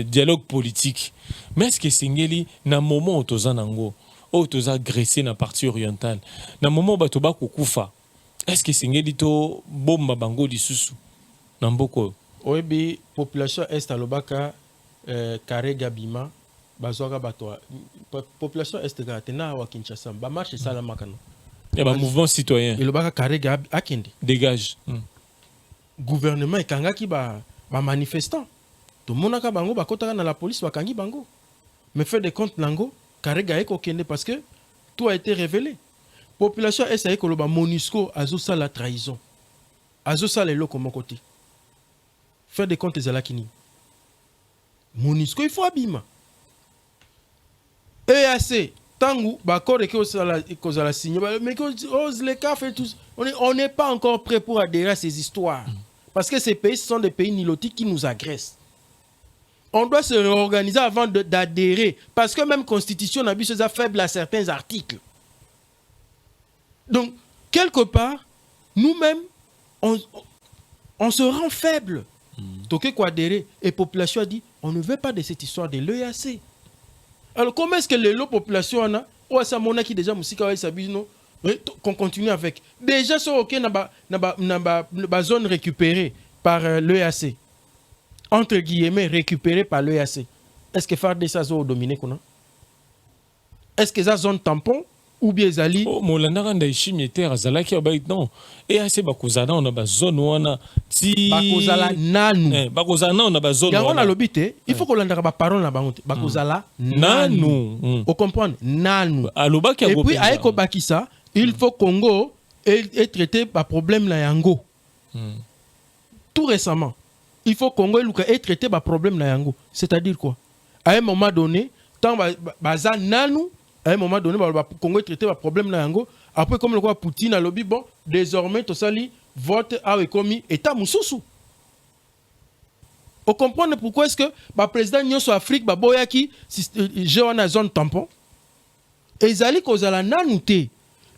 dialogue politique. Mais est-ce que Sengeli na moment où toza nango où toza agressé na partie orientale na moment ba to ba kufa est-ce que Sengeli to bomba bango lisusu na mboko oyebi population est à lobaka carré gabima bazoka bato population est na wa Kinshasa ba marche salama kana et ba mouvement citoyen et lobaka carré gab akende dégage gouvernement ekangaki ba manifestant to monaka bango bakotaka na la police bakangi bango mais fait de compte nango karega eko kende parce que tout a été révélé. Population essaye que le MONUSCO azosa la trahison azosa les locaux mon côté fait de compte ezalakini MONUSCO il faut abima EAC tangu bakore ke kozala signé mais que les cas fait tous on n'est pas encore prêt pour adhérer à ces histoires. Parce que ces pays, ce sont des pays nilotiques qui nous agressent. On doit se réorganiser avant d'adhérer. Parce que même la Constitution n'a pas faible à certains articles. Donc, quelque part, nous-mêmes, on se rend faible. Donc, quoi adhérer? Et la population a dit, on ne veut pas de cette histoire de l'EAC. Alors, comment est-ce que les populations en a? Oh, ça m'a qui déjà musique avec Sabino. Qu'on continue avec. Déjà, c'est OK, na zone récupérée par l'EAC. Entre guillemets, récupérée par l'EAC. Est-ce que faire des choses au dominé qu'on a? Est-ce que ça zone tampon ou bien ezali molanda kanda ishimi terre azalaki abai non et assez bakozana on a ba zone wana ti bakozala nanu bakozana on a ba zone yango na lobite il faut kolanda ba parole na bango te bakozala nanu o comprendre nanu alobaki et puis aiko bakisa il faut Congo et traiter ba problème na yango tout récemment il faut Congo et traiter ba problème na yango c'est-à-dire quoi à un moment donné tant baza nanu à un moment donné, le Congo est traité par problème na yango. Après, comme le quoi Poutine a lobby, bon, désormais, tout ça, vote a commis État Moussoussou. On comprend pourquoi est-ce que le président Nyon sur Afrique, Boyaki, j'ai une zone tampon. Et ils allaient cause à la nanouté.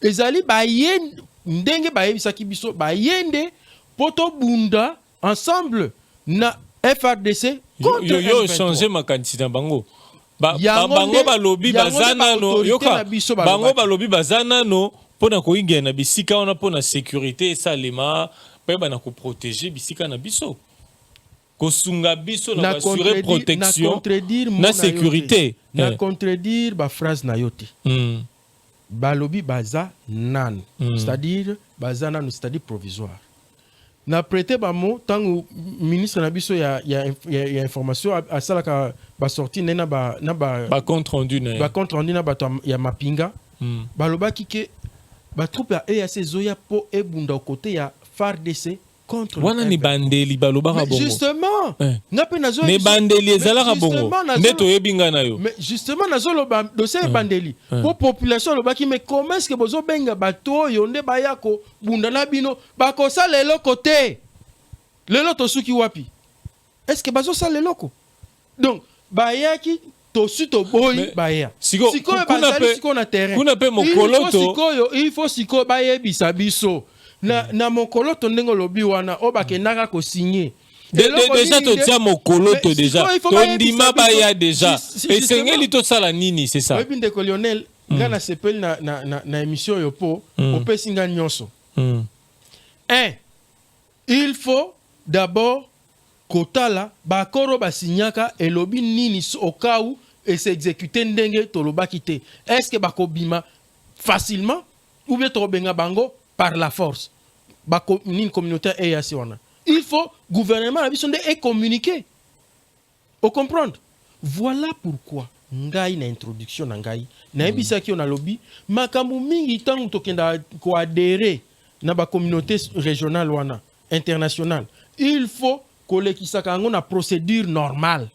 Ils allaient bayen, ndenge baye bisaki biso, bayende, poto bunda, ensemble, na FRDC, contre yo changé ma candidature bango. Bango balobi bazana no yoka bango balobi bazana no pona ko ingia na bisika ona pona sécurité salema pe bana ko protéger bisika na biso ko sunga biso na assurer protection na sécurité na contredire ba phrase na yote balobi baza nan c'est-à-dire bazana no c'est-à-dire provisoire na prêté ba mot tant ministre na biso ya information à ça la ba sorti na ba compte rendu na ba ya mapinga baloba kike ba troupe ya EAC zoya po ebunda côté ya FARDC contre wana ni bandeli baloba bongo justement ngape nazo ne bandeli ezala bongo neto yebinga na yo mais justement nazo lo dossier bandeli pour population loba ki mais comment est-ce que bozo benga bato yonde bayako bunda na bino bako sa lelo côté lelo to suki wapi est-ce que bazo sa lelo ko donc bayaki to suto boy baya siko na terrain kuna pe mokoloto il faut siko baye bisabiso na mokoloto ndenge lobi wana obakendaka ko signer déjà to tia mokoloto déjà to ndima baya déjà esengeli to sala nini c'est ça webi ndeko Lionel ngana sepeli na émission yo po opesi nga nyonso il faut d'abord kotala bakoro basignaka elobi nini au cas où et s'exécuter ndenge tolobaki te est-ce que bakobima facilement ou bien tobenga bango par la force une communauté EAC wana il faut gouvernement la biso et communiquer au comprendre voilà pourquoi ngai na introduction na ngai na ebisaki on a lobby makambu mingi tangu tokenda ko adhérer na ba communauté régionale wana internationale il faut kolekisaka ngo na procédure normale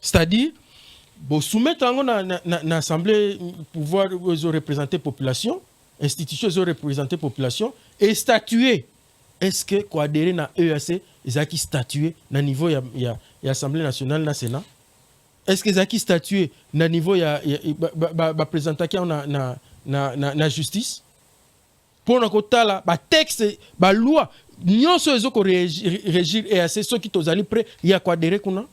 c'est-à-dire bo soumettre ngo na assemblée pouvoir représenter population institutions ont représenté population et statuer est-ce que quoi adhérer na EAC ezaki statuer na niveau ya assemblée nationale na sénat est-ce que ezaki statuer na niveau ya ba présenter na justice pour na kotala ba texte ba loi nyonso ezoko régir EAC ceux qui tozali prêt ya quoi adhérer kuna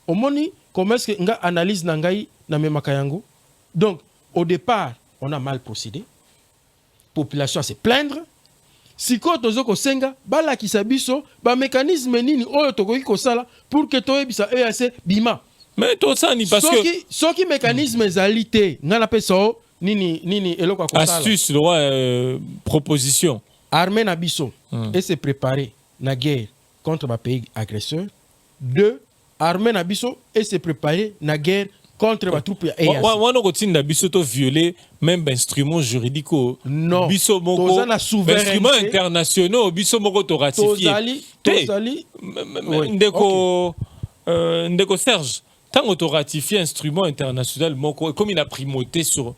omoni comment est-ce que nga analyse na ngai na memaka yango donc au départ on a mal procédé population à se plaindre siko tozoko senga bala kisabiso ba mécanisme nini oyo tokoki kosala pour que toyebisa EAC bima mais tout ça ni parce que soki mécanisme ezalité ngana peso nini eloko akosala astuce loi proposition armée na biso et se préparer na guerre contre ba pays agresseur 2 armée na biso et se préparer na guerre contre la troupe ya EAC. Wana kotinda biso to violer même instrument juridique non biso moko instrument internationaux biso moko to ratifier tozali ndeko Serge tant to ratifier instrument international moko comme il a primauté sur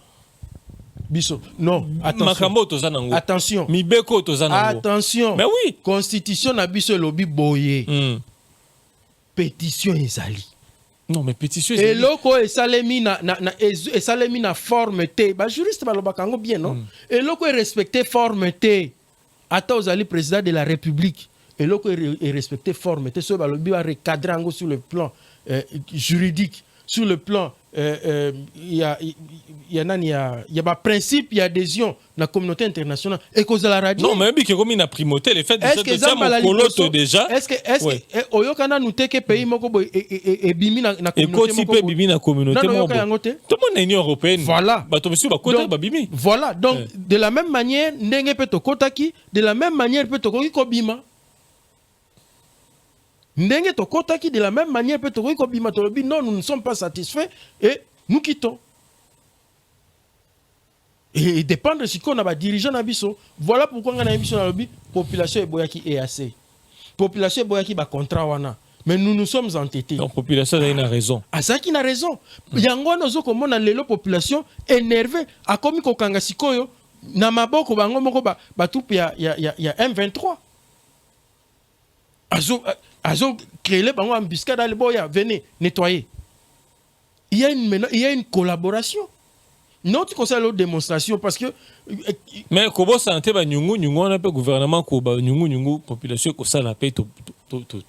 biso non attention mibeko to zanango attention mais oui constitution na biso lobi boye pétition ezali. Non, mais pétition. Et loko esalemi na forme te. Ba juriste ba lobaka ngo bien non. Et loko respecter forme te. Ata ozali président de la République. Et loko respecter forme te. So ba lobi ba recadrer ngo sur le plan juridique, sur le plan y a ba principe, il y a adhésion dans la communauté internationale et cause de la radio. Non, mais bien que comme il a primauté le fait de est-ce que ça mon coloto déjà. Est-ce que oyokana nous que pays moko boy et bimi na communauté moko. Et bimi na communauté moko. Tout le monde est Union européenne. Voilà. Ba to biso ba kota ba bimi. Voilà. Donc de la même manière ndenge pe to kotaki, de la même manière pe to ko bima. Ndenge to kotaki de la même manière pe to ko bima to lobi non, nous ne sommes pas satisfaits et nous quittons. Et dépendre de ce qu'on a dirigeant nabiso. Voilà pourquoi on a une mission lobby population eboyaki EAC. Population eboyaki ba contrat wana. Mais nous nous sommes entêtés. Donc population a raison. Ah ça qui a raison. Yango nozo comme on a lelo population énervée a komi ko kanga sikoyo na maboko bango moko ba troupe ya M23. Azo créé bango embuscade ale boya venez nettoyer. Il y a une collaboration. Non, tu conseilles l'autre démonstration parce que. Mais comment santé ba nyungu on a pas gouvernement ko ba nyungu population ko ça la paix to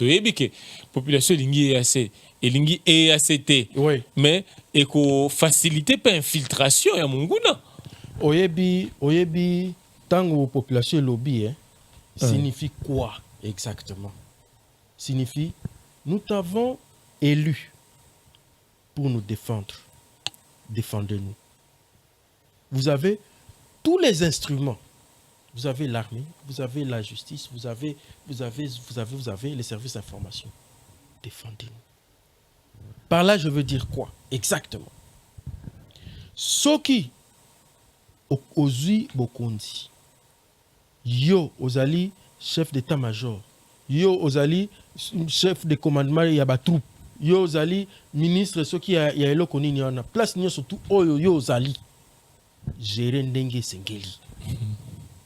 ebike population lingi EAC et lingi EACT. Oui. Mais et ko faciliter pas infiltration ya munguna. Oyebi tango population lobby signifie quoi exactement? Signifie nous t'avons élus pour nous défendre. Défendez-nous. Vous avez tous les instruments. Vous avez l'armée, vous avez la justice, vous avez les services d'information. Défendez-nous. Par là, je veux dire quoi exactement? Soki Ozui Bokondi, yo Ozali chef d'état-major, yo Ozali chef de commandement yaba troupe, yo Ozali ministre soki ya eloko nini wana place nyo surtout oyo yo Ozali gérer ndenge sengeli.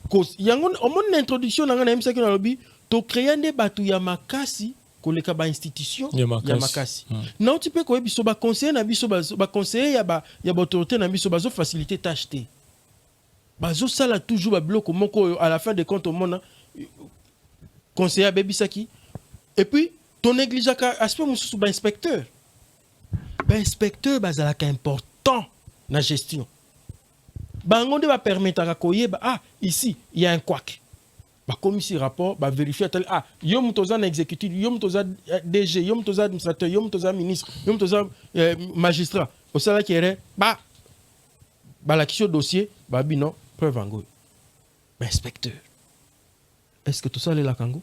Cause yango omon introduction nanga na msaki na lobby to créer nde batu ya makasi koleka ba institution ya makasi. Non tu peux ko biso ba conseiller na biso ba conseiller ya ba autorité na biso bazo faciliter tâche te. Bazo sala toujours ba bloc moko à la fin de compte au monde conseiller bebisaki. Et puis ton négligence aspect mususu ba inspecteur. Ba inspecteur bazalaka important na gestion. Bangonde va permettre à koyeba ici il y a un couac. Ba commissaire rapport ba vérifier yo mutoza na exécutif, yo mutoza DG, yo mutoza administrateur, yo mutoza ministre, yo mutoza magistrat. Au sala qui est ba la question dossier ba bino preuve ngo. Ba inspecteur. Est-ce que tout ça est la kango?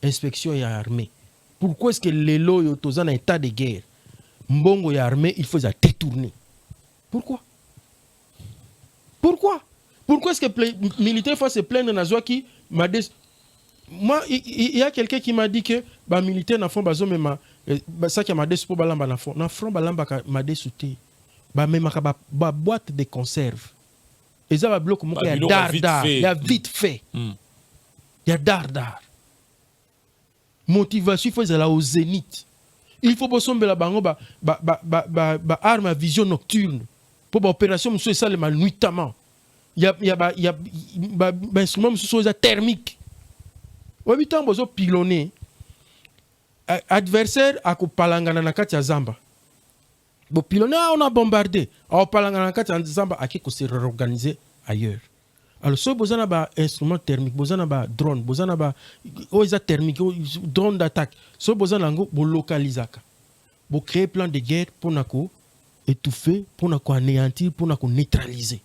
Inspection et armée. Pourquoi est-ce que les lois yo toza na état de guerre? Mbongo ya armée, il faut ça détourner. Pourquoi? Pourquoi est-ce que les militaires font se plaindre dans Zouaki? Moi, il y a quelqu'un qui m'a dit que les militaires n'ont pas besoin de ça qui m'a dit pour balamba na fond. Na front balamba m'a dit souté. Même ma boîte de conserve. Et ça va bloquer il y a dar. Il y a vite fait. Il y a dar. Motivation, il faut aller au zénith. Il faut pas somber la bango arme à vision nocturne. Pour l'opération, monsieur, ça le mal nuitamment. Il y a instrument monsieur thermique. Au bout temps bozo pilonné. Adversaire a ko palangana na kati ya zamba. Bo pilonné on a bombardé. A palangana na kati ya zamba a ko se réorganiser ailleurs. Alors so bozana ba instrument thermique, bozana ba drone, bozana ba oza thermique, drone d'attaque. So bozana ngo bo localisaka. Bo créer plan de guerre pour nako étouffer, pour anéantir, pour neutraliser.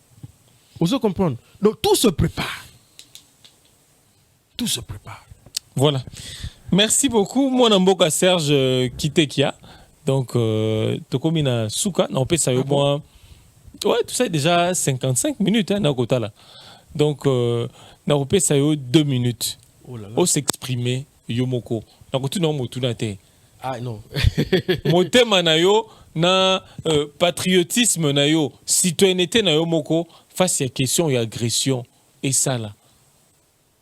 Vous comprenez? Donc tout se prépare. Tout se prépare. Voilà. Merci beaucoup. Moi, Namboka Serge Kitekia. Donc, Tokomina Souka. On peut savoir bon. Ouais, tout ça est déjà 55 minutes, hein, là. Donc, on peut savoir 2 minutes. Oh là là. Pour s'exprimer, Yomoko. Donc, tout le monde ah non. Motema na yo na patriotisme na yo, citoyenneté na yo moko face à question et agression et ça là.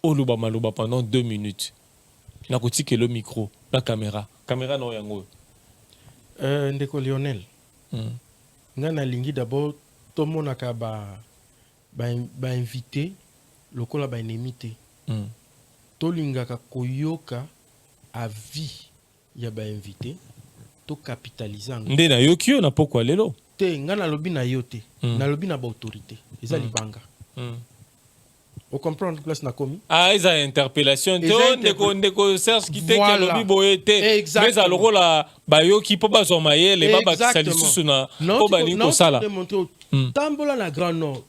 Oluba maloba pendant 2 minutes. Na koti ke le micro, la caméra. Caméra no yango. Ndeko Lionel. Ngana lingi d'abord tout monde naka ba invité lokola ba inimité. To lingaka koyoka à vie. Il y a ba invité to capitaliser nde na yokio na pokwa lelo te nga na lobi na yote na lobi na ba autorité eza libanga on comprend place na komi ils ont interpellation ndeko Serge qui te que lobi boyete mais alors la bayoki po bazoma yele ba bakisalisu na po bani ko sala tambola na Grand Nord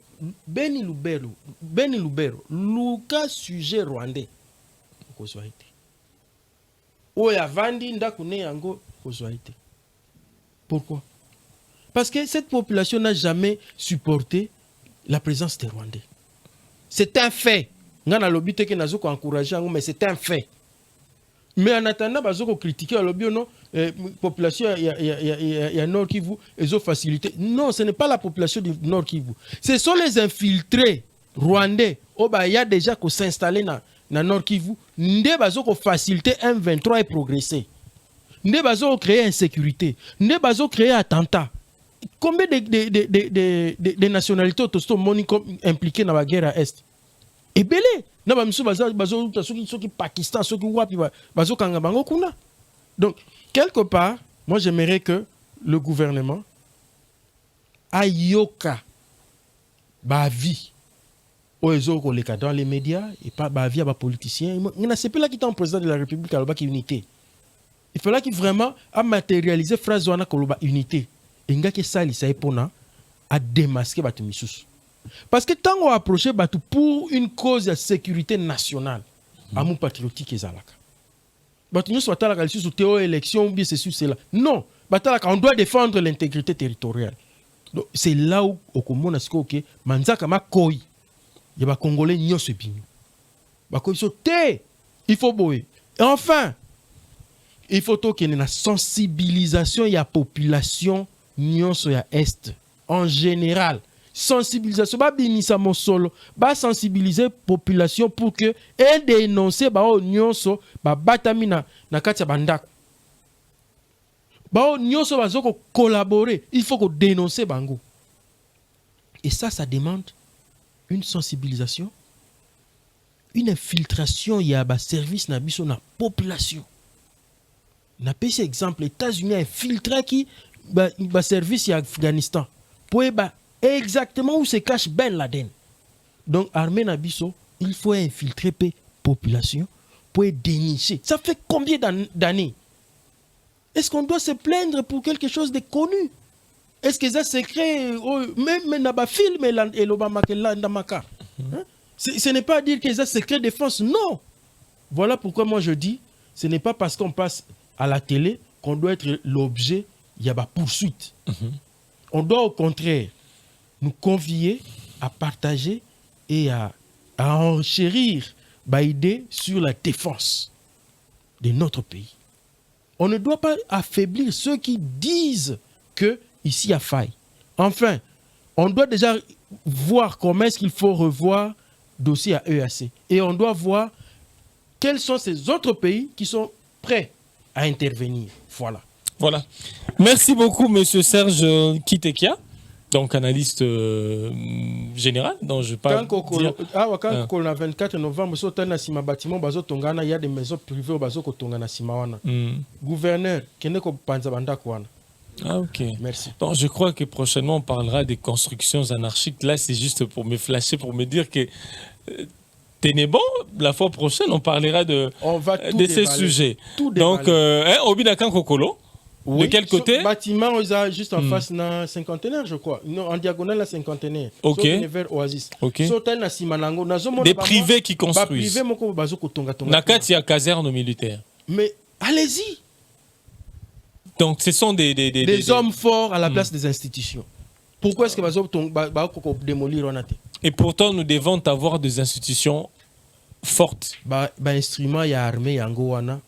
Beni Lubero luka sujet rwandais kozwa ite oya vandi ndakune yango kozwa ite. Pourquoi? Parce que cette population n'a jamais supporté la présence des Rwandais. C'est un fait. Ngana lobi te ke nazo ko encourager mais c'est un fait. Mais en attendant bazo ko critiquer lobi non population il y a Nord Kivu ils ont facilité. Non, ce n'est pas la population du Nord Kivu. Ce sont les infiltrés rwandais. Il y a déjà ko s'installer na Nord Kivu. Nde bazo ko faciliter M23 et progresser. Nde bazo créer insécurité. Nde bazo créer attentat. Combien de nationalités autochtones impliquées dans la guerre à Est? Et belé. Na ba misu bazo soki Pakistan soki wapi bazo kanga bango kuna. Donc quelque part, moi j'aimerais que le gouvernement ayoka ba vie dans les médias et pas ba vie à politiciens. Il n'a pas là qui est en président de la République à qui unité. Il fallait qu'il vraiment a matérialisé phrase wana koloba unité. Inga ke sali sa epona a démasquer batu misusu. Parce que tant on approche batu pour une cause de sécurité nationale, amour patriotique ezalaka. Batu nyo soit la sur théo élection ou bien c'est sur cela. Non, batalaka on doit défendre l'intégrité territoriale. Donc c'est là où okomona siko ke manzaka makoi ya ba congolais nyonso bino. Ba ko te il faut boyer. Et enfin, il faut qu'il y ait une sensibilisation de la population nyonso ya Est en général. Sensibilisation, ba sensibiliser population pour que elle dénonce ba nyonso ba batamina na kati ya bandako. Ba nyonso bazoko collaborer, il faut qu'on dénonce bango. Et ça demande une sensibilisation, une infiltration ya ba service na biso na population. Na pese exemple États-Unis infiltré qui ba service ya Afghanistan pour exactement où se cache Ben Laden. Donc armée na biso, il faut infiltrer la population pour dénicher. Ça fait combien d'années? Est-ce qu'on doit se plaindre pour quelque chose de connu? Est-ce que ça secret même na ba film et l'Obama ce n'est pas dire que ça secret défense, non. Voilà pourquoi moi je dis, ce n'est pas parce qu'on passe à la télé qu'on doit être l'objet, il y a la poursuite. On doit au contraire nous convier à partager et à enchérir l'idée sur la défense de notre pays. On ne doit pas affaiblir ceux qui disent que ici il y a faille. Enfin, on doit déjà voir comment est-ce qu'il faut revoir le dossier à EAC. Et on doit voir quels sont ces autres pays qui sont prêts à intervenir. Voilà. Voilà. Merci beaucoup, monsieur Serge Kitekia, donc analyste général, dont je parle. Quand on a 24 novembre, il y a des maisons privées gouverneur, ah, ok. Merci. Bon, je crois que prochainement on parlera des constructions anarchiques. Là, c'est juste pour me flasher, pour me dire que tenez bon, la fois prochaine, on parlera de ces sujets. Donc, Obinakan Kokolo, oui, de quel côté? Bâtiment, juste en face d'un cinquantenaire, je crois. Non, en diagonale, la cinquantenaire. Ok. Vers Oasis. Ok. Des privés qui construisent. Nakati y a caserne militaire. Mais allez-y. Donc, ce sont des hommes forts à la place des institutions. Pourquoi est-ce que vous démolir? Et pourtant, nous devons avoir des institutions fortes. Instrument, il y a armée, il y a Angoana,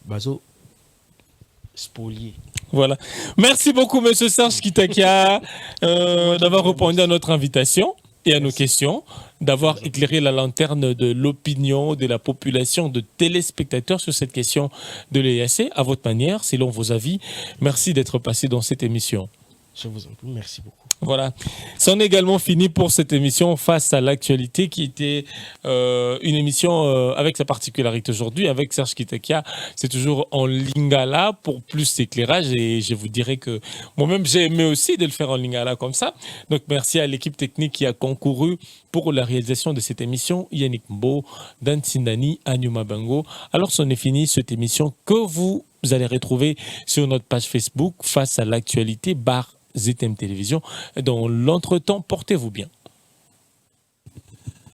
spolié. Voilà. Merci beaucoup, monsieur Serge Kitekia, d'avoir répondu à notre invitation et à nos questions, d'avoir éclairé la lanterne de l'opinion de la population, de téléspectateurs sur cette question de l'EAC, à votre manière, selon vos avis. Merci d'être passé dans cette émission. Je vous en prie, merci beaucoup. Voilà. C'en est également fini pour cette émission Face à l'actualité qui était une émission avec sa particularité aujourd'hui avec Serge Kitakia. C'est toujours en lingala pour plus d'éclairage et je vous dirais que moi-même j'ai aimé aussi de le faire en lingala comme ça. Donc merci à l'équipe technique qui a concouru pour la réalisation de cette émission. Yannick Mbo, Dan Sindani, Anyuma Bango. Alors c'en est fini cette émission que vous allez retrouver sur notre page Facebook Face à l'actualité ZTM Télévision. Dans l'entretemps, portez-vous bien.